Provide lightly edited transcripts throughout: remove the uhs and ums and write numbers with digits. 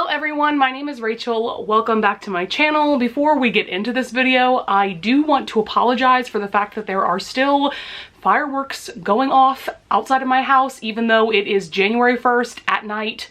everyone, my name is Rachel. Welcome back to my channel. Before we get into this video, I do want to apologize for the fact that there are still fireworks going off outside of my house, even though it is January 1st at night,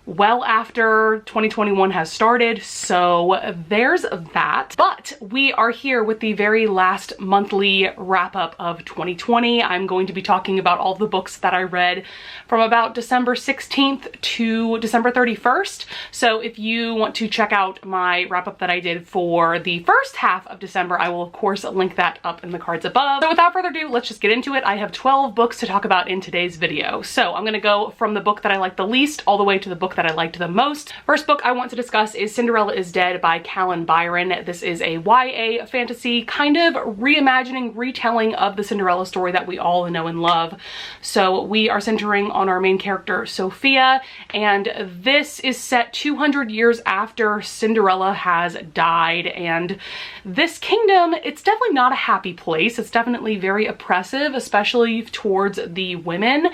well after 2021 has started, so there's that. But we are here with the very last monthly wrap-up of 2020. I'm going to be talking about all the books that I read from about December 16th to December 31st. So if you want to check out my wrap-up that I did for the first half of December, I will of course link that up in the cards above. So without further ado, let's just get into it. I have 12 books to talk about in today's video. So I'm gonna go from the book that I like the least all the way to the book that I liked the most. First book I want to discuss is Cinderella is Dead by Callan Byron. This is a YA fantasy kind of reimagining, retelling of the Cinderella story that we all know and love. So we are centering on our main character, Sophia, and this is set 200 years after Cinderella has died. And this kingdom, it's definitely not a happy place. It's definitely very oppressive, especially towards the women.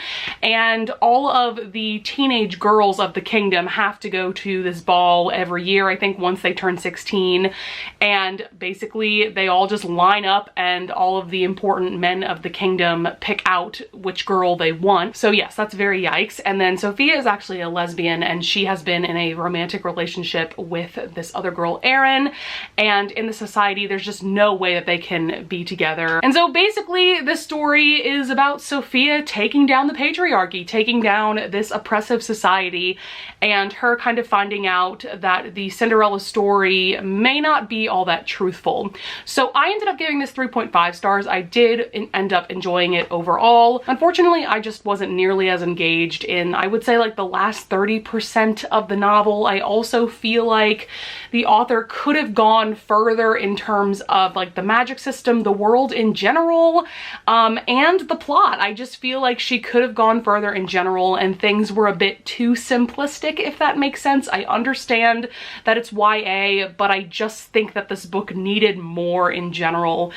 And all of the teenage girls of the kingdom have to go to this ball every year, I think once they turn 16, and basically they all just line up and all of the important men of the kingdom pick out which girl they want. So yes, that's very yikes. And then Sophia is actually a lesbian, and she has been in a romantic relationship with this other girl, Erin, and in the society there's just no way that they can be together. And so basically this story is about Sophia taking down the patriarchy, taking down this oppressive society, and her kind of finding out that the Cinderella story may not be all that truthful. So I ended up giving this 3.5 stars. I did end up enjoying it overall. Unfortunately, I just wasn't nearly as engaged in, I would say, like the last 30% of the novel. I also feel like the author could have gone further in terms of like the magic system, the world in general, and the plot. I just feel like she could have gone further in general, and things were a bit too simplistic, if that makes sense. I understand that it's YA, but I just think that this book needed more in general.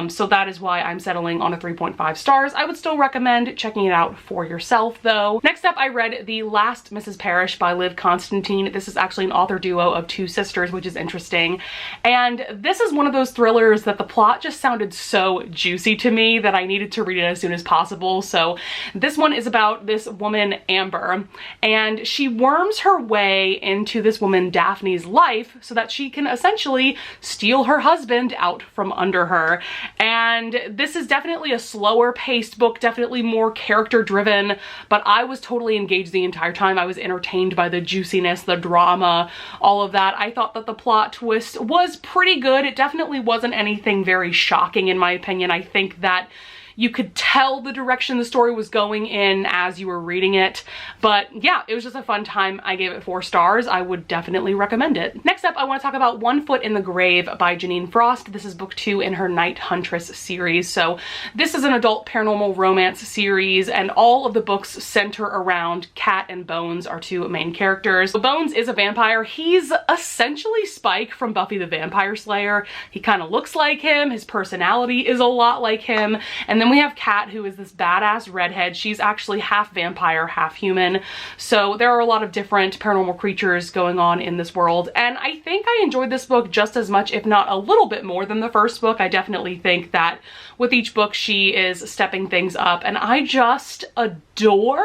So that is why I'm settling on a 3.5 stars. I would still recommend checking it out for yourself though. Next up, I read The Last Mrs Parish by Liv Constantine. This is actually an author duo of two sisters, which is interesting. And this is one of those thrillers that the plot just sounded so juicy to me that I needed to read it as soon as possible. So this one is about this woman, Amber, and she worms her way into this woman Daphne's life so that she can essentially steal her husband out from under her. And this is definitely a slower paced book, definitely more character driven, but I was totally engaged the entire time. I was entertained by the juiciness, the drama, all of that. I thought that the plot twist was pretty good. It definitely wasn't anything very shocking in my opinion. I think that you could tell the direction the story was going in as you were reading it. But yeah, it was just a fun time. I gave it 4 stars. I would definitely recommend it. Next up, I want to talk about One Foot in the Grave by Janine Frost. This is book 2 in her Night Huntress series. So this is an adult paranormal romance series, and all of the books center around Cat and Bones, our two main characters. So Bones is a vampire. He's essentially Spike from Buffy the Vampire Slayer. He kind of looks like him. His personality is a lot like him. And then we have Cat, who is this badass redhead. She's actually half vampire, half human. So there are a lot of different paranormal creatures going on in this world. And I think I enjoyed this book just as much, if not a little bit more than the first book. I definitely think that with each book, she is stepping things up. And I just adore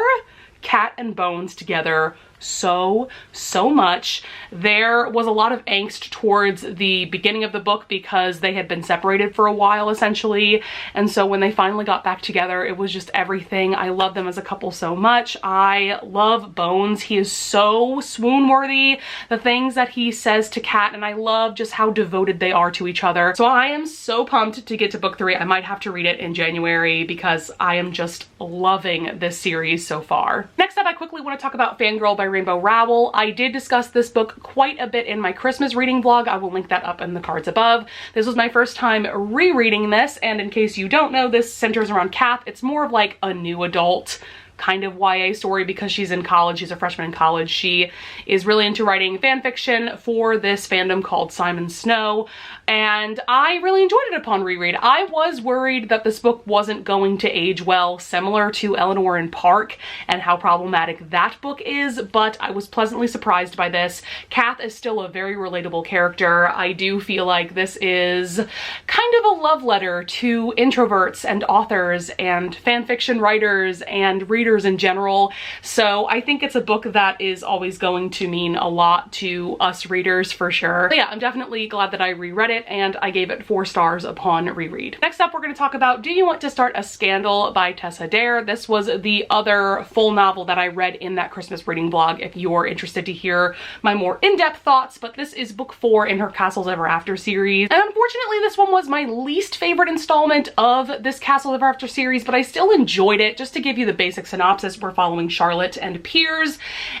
Cat and Bones together so much. There was a lot of angst towards the beginning of the book because they had been separated for a while essentially, and so when they finally got back together, it was just everything. I love them as a couple so much. I love Bones. He is so swoon worthy, the things that he says to Cat, and I love just how devoted they are to each other. So I am so pumped to get to book 3. I might have to read it in January because I am just loving this series so far. Next up, I quickly want to talk about Fangirl by Rainbow Rowell. I did discuss this book quite a bit in my Christmas reading vlog. I will link that up in the cards above. This was my first time rereading this, and in case you don't know, this centers around Kath. It's more of like a new adult kind of YA story because she's in college. She's a freshman in college. She is really into writing fan fiction for this fandom called Simon Snow, and I really enjoyed it upon reread. I was worried that this book wasn't going to age well, similar to Eleanor and Park and how problematic that book is, but I was pleasantly surprised by this. Kath is still a very relatable character. I do feel like this is kind of a love letter to introverts and authors and fanfiction writers and readers in general, so I think it's a book that is always going to mean a lot to us readers for sure. But yeah, I'm definitely glad that I reread it, and I gave it 4 stars upon reread. Next up, we're going to talk about Do You Want to Start a Scandal by Tessa Dare. This was the other full novel that I read in that Christmas reading blog if you're interested to hear my more in-depth thoughts, but this is book 4 in her Castles Ever After series. And unfortunately, this one was my least favorite installment of this Castles Ever After series, but I still enjoyed it. Just to give you the basic synopsis, we're following Charlotte and Piers,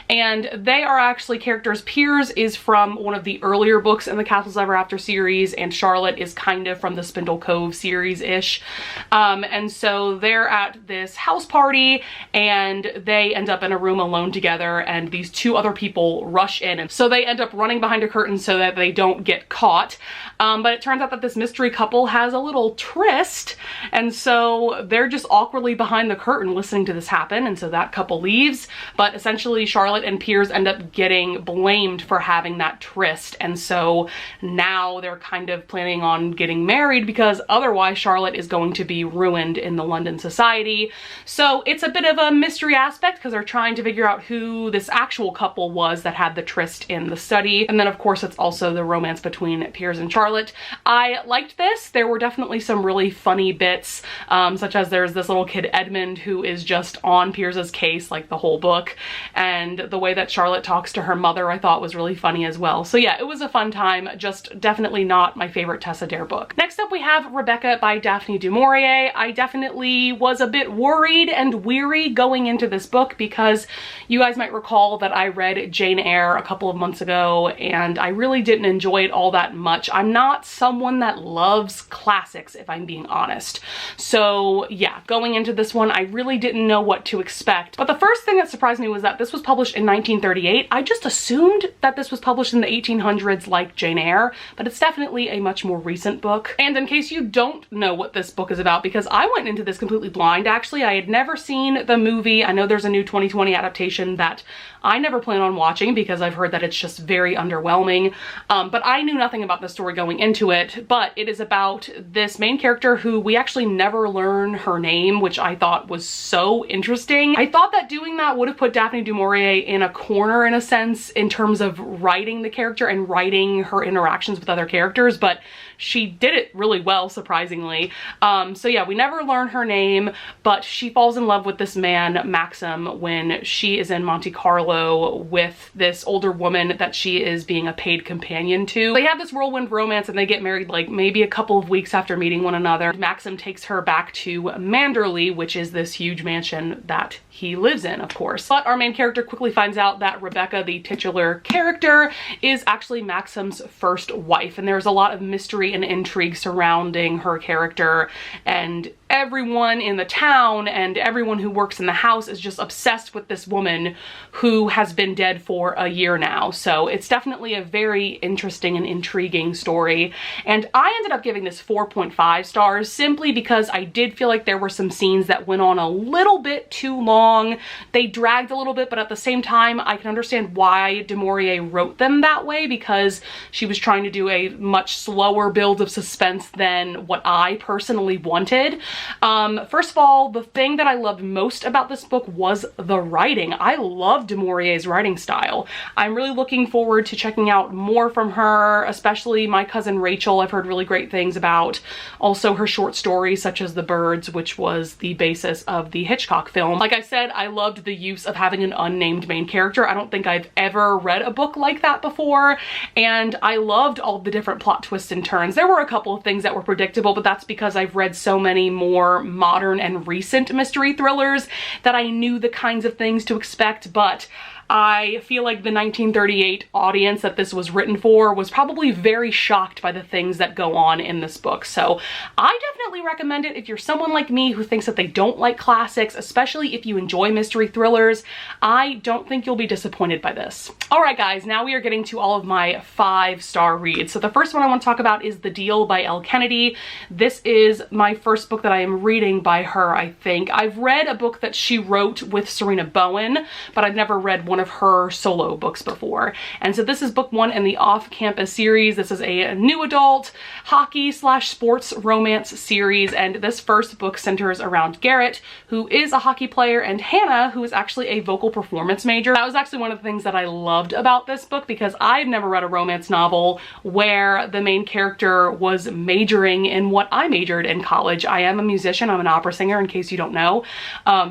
and they are actually characters. Piers is from one of the earlier books in the Castles Ever After series, and Charlotte is kind of from the Spindle Cove series-ish. And so they're at this house party, and they end up in a room alone together, and these 2 other people rush in, and so they end up running behind a curtain so that they don't get caught. But it turns out that this mystery couple has a little tryst, and so they're just awkwardly behind the curtain listening to this happen, and so that couple leaves. But essentially Charlotte and Piers end up getting blamed for having that tryst, and so now they're kind of planning on getting married because otherwise Charlotte is going to be ruined in the London society. So it's a bit of a mystery aspect because they're trying to figure out who this actual couple was that had the tryst in the study. And then of course it's also the romance between Piers and Charlotte. I liked this. There were definitely some really funny bits, such as there's this little kid Edmund who is just on Piers's case like the whole book, and the way that Charlotte talks to her mother I thought was really funny as well. So yeah, it was a fun time, just definitely not my favorite Tessa Dare book. Next up we have Rebecca by Daphne du Maurier. I definitely was a bit worried and weary going into this book because you guys might recall that I read Jane Eyre a couple of months ago and I really didn't enjoy it all that much. I'm not someone that loves classics, if I'm being honest. So yeah, going into this one I really didn't know what to expect. But the first thing that surprised me was that this was published in 1938. I just assumed that this was published in the 1800s like Jane Eyre, but it's definitely a much more recent book. And in case you don't know what this book is about, because I went into this completely blind actually, I had never seen the movie. I know there's a new 2020 adaptation that I never plan on watching because I've heard that it's just very underwhelming, but I knew nothing about the story going into it. But it is about this main character who we actually never learn her name, which I thought was so interesting. I thought that doing that would have put Daphne du Maurier in a corner in a sense in terms of writing the character and writing her interactions with other characters, but she did it really well, surprisingly. So yeah, we never learn her name, but she falls in love with this man, Maxim, when she is in Monte Carlo with this older woman that she is being a paid companion to. They have this whirlwind romance and they get married like maybe a couple of weeks after meeting one another. Maxim takes her back to Manderley, which is this huge mansion that he lives in, of course. But our main character quickly finds out that Rebecca, the titular character, is actually Maxim's first wife, and there's a lot of mystery and intrigue surrounding her character, and everyone in the town and everyone who works in the house is just obsessed with this woman who has been dead for a year now. So it's definitely a very interesting and intriguing story. And I ended up giving this 4.5 stars simply because I did feel like there were some scenes that went on a little bit too long. They dragged a little bit, but at the same time, I can understand why du Maurier wrote them that way because she was trying to do a much slower build of suspense than what I personally wanted. First of all, the thing that I loved most about this book was the writing. I love du Maurier's writing style. I'm really looking forward to checking out more from her, especially My Cousin Rachel. I've heard really great things about. Also her short stories such as The Birds, which was the basis of the Hitchcock film. Like I said, I loved the use of having an unnamed main character. I don't think I've ever read a book like that before, and I loved all the different plot twists and turns. There were a couple of things that were predictable, but that's because I've read so many more modern and recent mystery thrillers that I knew the kinds of things to expect. But I feel like the 1938 audience that this was written for was probably very shocked by the things that go on in this book. So I definitely recommend it if you're someone like me who thinks that they don't like classics, especially if you enjoy mystery thrillers. I don't think you'll be disappointed by this. All right, guys, now we are getting to all of my 5-star reads. So the first one I want to talk about is The Deal by Elle Kennedy. This is my first book that I am reading by her, I think. I've read a book that she wrote with Serena Bowen, but I've never read one of her solo books before. And so this is book 1 in the Off-Campus series. This is a new adult hockey/sports romance series, and this first book centers around Garrett, who is a hockey player, and Hannah, who is actually a vocal performance major. That was actually one of the things that I loved about this book, because I've never read a romance novel where the main character was majoring in what I majored in college. I am a musician, I'm an opera singer, in case you don't know.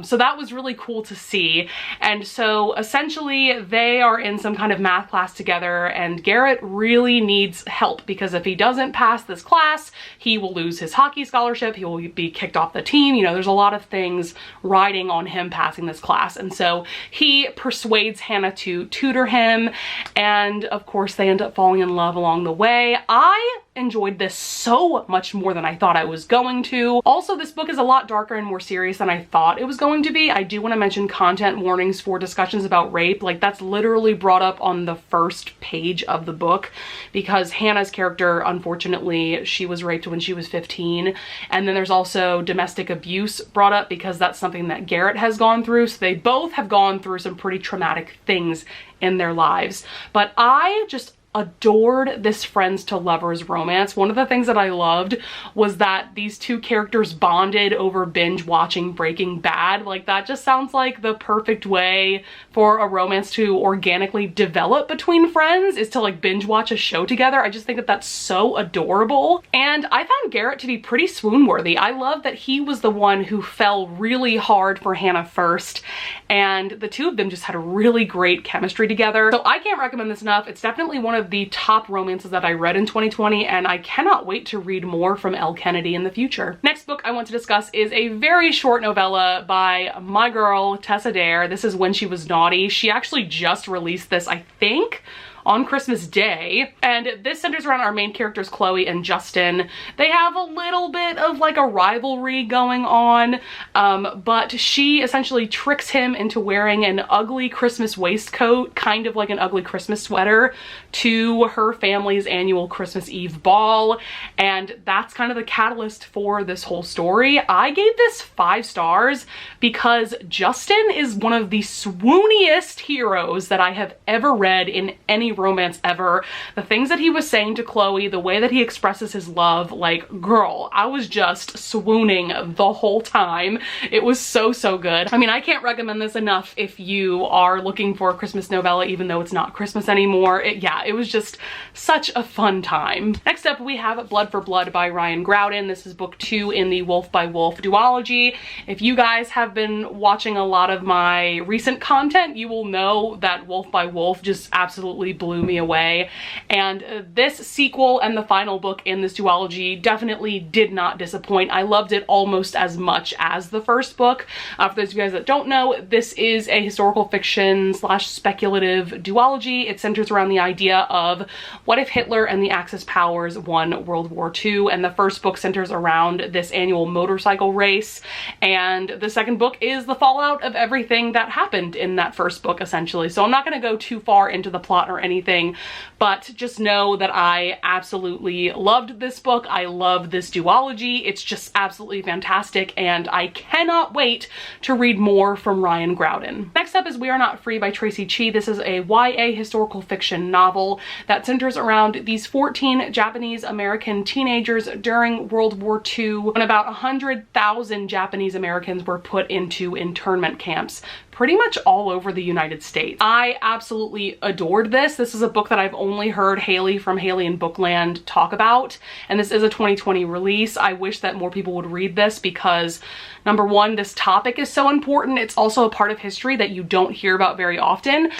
So that was really cool to see. And so essentially they are in some kind of math class together, and Garrett really needs help, because if he doesn't pass this class, he will lose his hockey scholarship, he will be kicked off the team. You know, there's a lot of things riding on him passing this class. And so he persuades Hannah to tutor him, and of course they end up falling in love along the way. I enjoyed this so much more than I thought I was going to. Also, this book is a lot darker and more serious than I thought it was going to be. I do want to mention content warnings for discussions about rape. Like, that's literally brought up on the first page of the book, because Hannah's character, unfortunately, she was raped when she was 15. And then there's also domestic abuse brought up, because that's something that Garrett has gone through. So they both have gone through some pretty traumatic things in their lives. But I just adored this friends to lovers romance. One of the things that I loved was that these two characters bonded over binge watching Breaking Bad. Like, that just sounds like the perfect way for a romance to organically develop between friends, is to like binge watch a show together. I just think that that's so adorable. And I found Garrett to be pretty swoon worthy. I love that he was the one who fell really hard for Hannah first, and the two of them just had a really great chemistry together. So I can't recommend this enough. It's definitely one of the top romances that I read in 2020, and I cannot wait to read more from Elle Kennedy in the future. Next book I want to discuss is a very short novella by my girl Tessa Dare. This is When She Was Naughty. She actually just released this, I think, on Christmas Day, and this centers around our main characters Chloe and Justin. They have a little bit of like a rivalry going on, but she essentially tricks him into wearing an ugly Christmas waistcoat, kind of like an ugly Christmas sweater, to her family's annual Christmas Eve ball, and that's kind of the catalyst for this whole story. I gave this 5 stars because Justin is one of the swooniest heroes that I have ever read in any romance ever. The things that he was saying to Chloe, the way that he expresses his love, like, girl, I was just swooning the whole time. It was so good. I mean, I can't recommend this enough if you are looking for a Christmas novella, even though it's not Christmas anymore. Yeah, it was just such a fun time. Next up, we have Blood for Blood by Ryan Groudon. This is book 2 in the Wolf by Wolf duology. If you guys have been watching a lot of my recent content, you will know that Wolf by Wolf just absolutely blew me away. And this sequel and the final book in this duology definitely did not disappoint. I loved it almost as much as the first book. For those of you guys that don't know, this is a historical fiction / speculative duology. It centers around the idea of what if Hitler and the Axis powers won World War II, and the first book centers around this annual motorcycle race, and the second book is the fallout of everything that happened in that first book, essentially. So I'm not going to go too far into the plot or anything, but just know that I absolutely loved this book. I love this duology. It's just absolutely fantastic, and I cannot wait to read more from Ryan Groudon. Next up is We Are Not Free by Tracy Chee. This is a YA historical fiction novel that centers around these 14 Japanese American teenagers during World War II, when about 100,000 Japanese Americans were put into internment camps pretty much all over the United States. I absolutely adored this. This is a book that I've only heard Haley from Haley in Bookland talk about, and this is a 2020 release. I wish that more people would read this because Number one, this topic is so important. It's also a part of history that you don't hear about very often,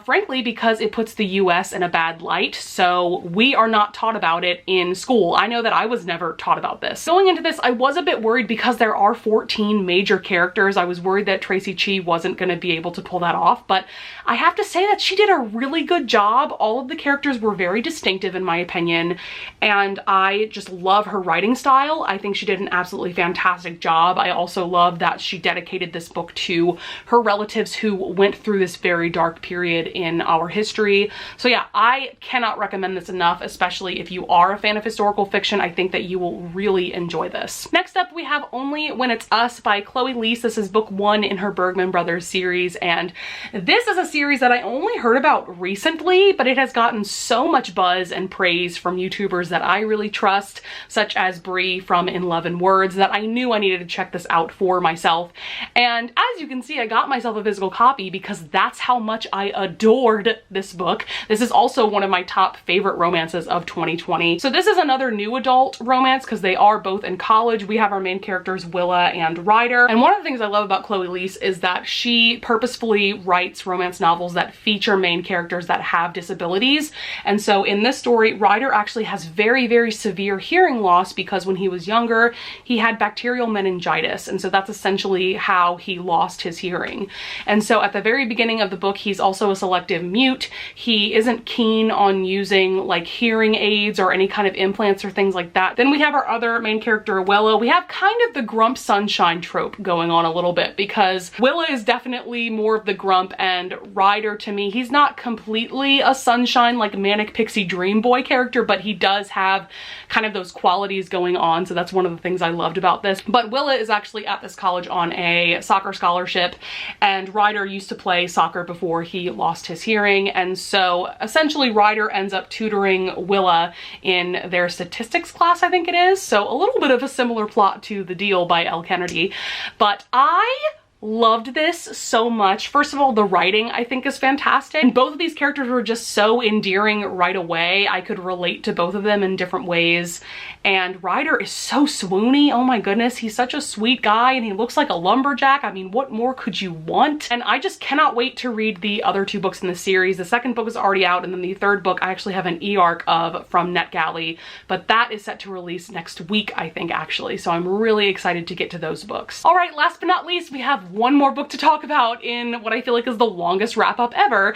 frankly, because it puts the US in a bad light. So we are not taught about it in school. I know that I was never taught about this. Going into this, I was a bit worried because there are 14 major characters. I was worried that Tracy Chee wasn't going to be able to pull that off, but I have to say that she did a really good job. All of the characters were very distinctive in my opinion, and I just love her writing style. I think she did an absolutely fantastic job. I also love that she dedicated this book to her relatives who went through this very dark period in our history. So yeah, I cannot recommend this enough, especially if you are a fan of historical fiction. I think that you will really enjoy this. Next up, we have Only When It's Us by Chloe Leese. This is book 1 in her Bergman Brothers series, and this is a series that I only heard about recently, but it has gotten so much buzz and praise from YouTubers that I really trust, such as Brie from In Love and Words, that I knew I needed to check this out for myself. And as you can see, I got myself a physical copy because that's how much I adored this book. This is also one of my top favorite romances of 2020. So this is another new adult romance because they are both in college. We have our main characters Willa and Ryder. And one of the things I love about Chloe Leese is that she purposefully writes romance novels that feature main characters that have disabilities. And so in this story, Ryder actually has very, very severe hearing loss because when he was younger, he had bacterial meningitis. And so that's essentially how he lost his hearing. And so at the very beginning of the book, he's also a selective mute. He isn't keen on using like hearing aids or any kind of implants or things like that. Then we have our other main character, Willa. We have kind of the grump sunshine trope going on a little bit because Willa is definitely more of the grump, and Ryder, to me, he's not completely a sunshine like manic pixie dream boy character, but he does have kind of those qualities going on. So that's one of the things I loved about this. But Willa is actually at this college on a soccer scholarship, and Ryder used to play soccer before he lost his hearing. And so essentially Ryder ends up tutoring Willa in their statistics class, I think it is. So a little bit of a similar plot to The Deal by Elle Kennedy. But I loved this so much. First of all, the writing I think is fantastic, and both of these characters were just so endearing right away. I could relate to both of them in different ways, and Ryder is so swoony. Oh my goodness, he's such a sweet guy, and he looks like a lumberjack. I mean, what more could you want? And I just cannot wait to read the other 2 books in the series. The second book is already out, and then the third book I actually have an e-arc of from NetGalley, but that is set to release next week, I think, actually. So I'm really excited to get to those books. All right, last but not least, we have one more book to talk about in what I feel like is the longest wrap-up ever.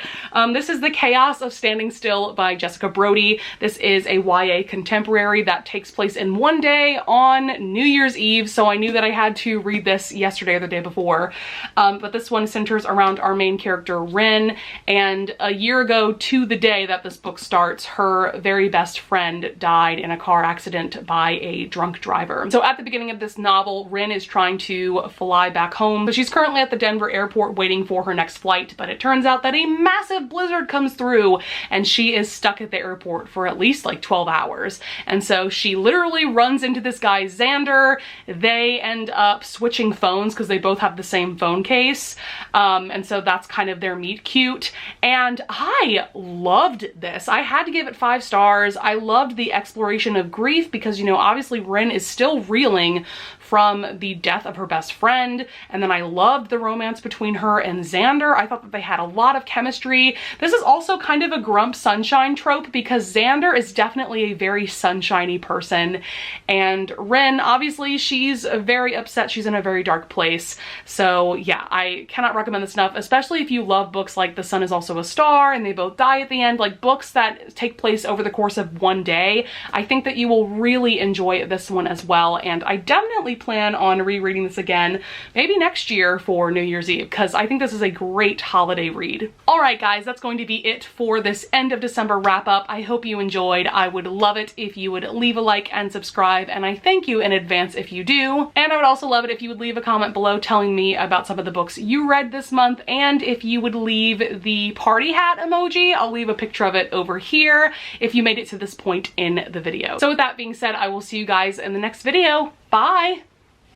This is The Chaos of Standing Still by Jessica Brody. This is a YA contemporary that takes place in one day on New Year's Eve, so I knew that I had to read this yesterday or the day before. But this one centers around our main character, Rin, and a year ago to the day that this book starts, her very best friend died in a car accident by a drunk driver. So at the beginning of this novel, Rin is trying to fly back home, but she's currently at the Denver airport waiting for her next flight, but it turns out that a massive blizzard comes through and she is stuck at the airport for at least like 12 hours. And so she literally runs into this guy, Xander. They end up switching phones because they both have the same phone case. And so that's kind of their meet cute. And I loved this. I had to give it 5 stars. I loved the exploration of grief because, you know, obviously Rin is still reeling from the death of her best friend. And then I loved the romance between her and Xander. I thought that they had a lot of chemistry. This is also kind of a grump sunshine trope because Xander is definitely a very sunshiny person. And Rin, obviously, she's very upset. She's in a very dark place. So yeah, I cannot recommend this enough, especially if you love books like The Sun Is Also a Star and They Both Die at the End, like books that take place over the course of one day. I think that you will really enjoy this one as well. And I definitely plan on rereading this again, maybe next year for New Year's Eve, because I think this is a great holiday read. All right, guys, that's going to be it for this end of December wrap up. I hope you enjoyed. I would love it if you would leave a like and subscribe, and I thank you in advance if you do. And I would also love it if you would leave a comment below telling me about some of the books you read this month, and if you would leave the party hat emoji. I'll leave a picture of it over here if you made it to this point in the video. So with that being said, I will see you guys in the next video. Bye!